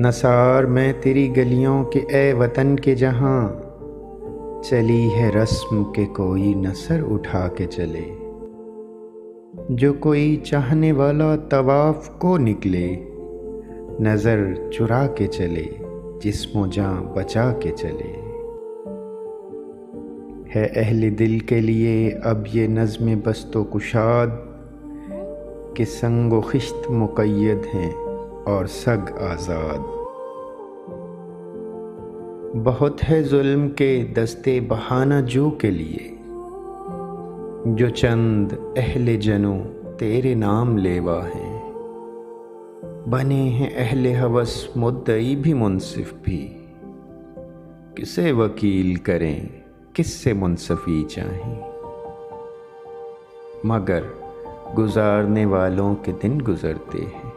नसार मैं तेरी गलियों के ए वतन के जहाँ, चली है रस्म के कोई नसर उठा के चले। जो कोई चाहने वाला तवाफ को निकले, नज़र चुरा के चले, जिस्मो जां बचा के चले। है अहले दिल के लिए अब ये नज़्म बस्तो कुशाद, कि संगो खिश्त मुक़य्यद हैं और सग आज़ाद। बहुत है जुल्म के दस्ते बहाना जो के लिए, जो चंद अहले जनो तेरे नाम लेवा हैं। बने हैं अहले हवस मुद्दई भी मुनसिफ भी, किसे वकील करें किससे मुनसफी चाहें। मगर गुजारने वालों के दिन गुजरते हैं,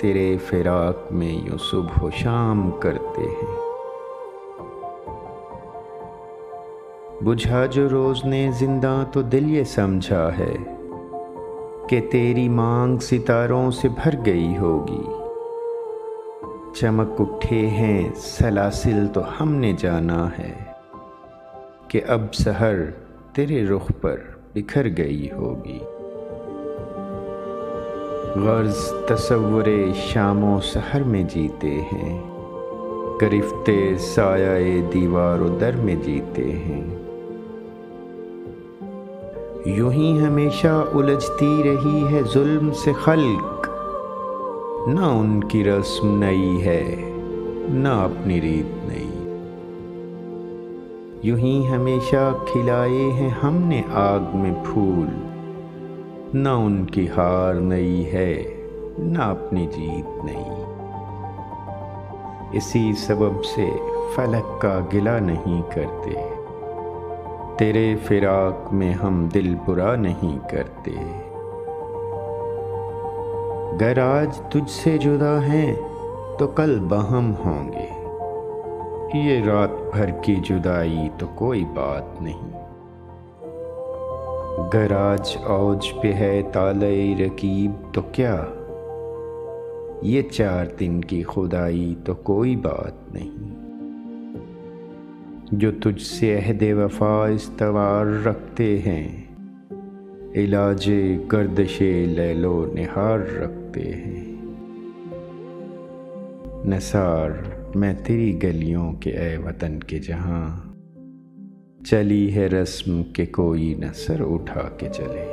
तेरे फिराक में यूं सुबह शाम करते हैं। बुझा जो रोज़ ने जिंदा तो दिल ये समझा है, कि तेरी मांग सितारों से भर गई होगी। चमक उठे हैं सलासिल तो हमने जाना है, कि अब सहर तेरे रुख पर बिखर गई होगी। गर्ज तसव्वुरे शामो सहर में जीते हैं, गिरफ्ते साया दीवार दर में जीते हैं। यूं ही हमेशा उलझती रही है जुल्म से खल्क, ना उनकी रस्म नई है ना अपनी रीत नई। यूं ही हमेशा खिलाए हैं हमने आग में फूल, ना उनकी हार नई है ना अपनी जीत नई। इसी सबब से फलक का गिला नहीं करते, तेरे फिराक में हम दिल बुरा नहीं करते। गर आज तुझसे जुदा हैं तो कल बहम होंगे, ये रात भर की जुदाई तो कोई बात नहीं। गर आज औज पे है ताले रकीब तो क्या, ये 4 दिन की खुदाई तो कोई बात नहीं। जो तुझसे अहदे वफा इस्तवार रखते हैं, इलाजे गर्दशे लैलो निहार रखते हैं। नसार मैं तेरी गलियों के ए वतन के जहाँ, चली है रस्म के कोई न सर उठा के चले।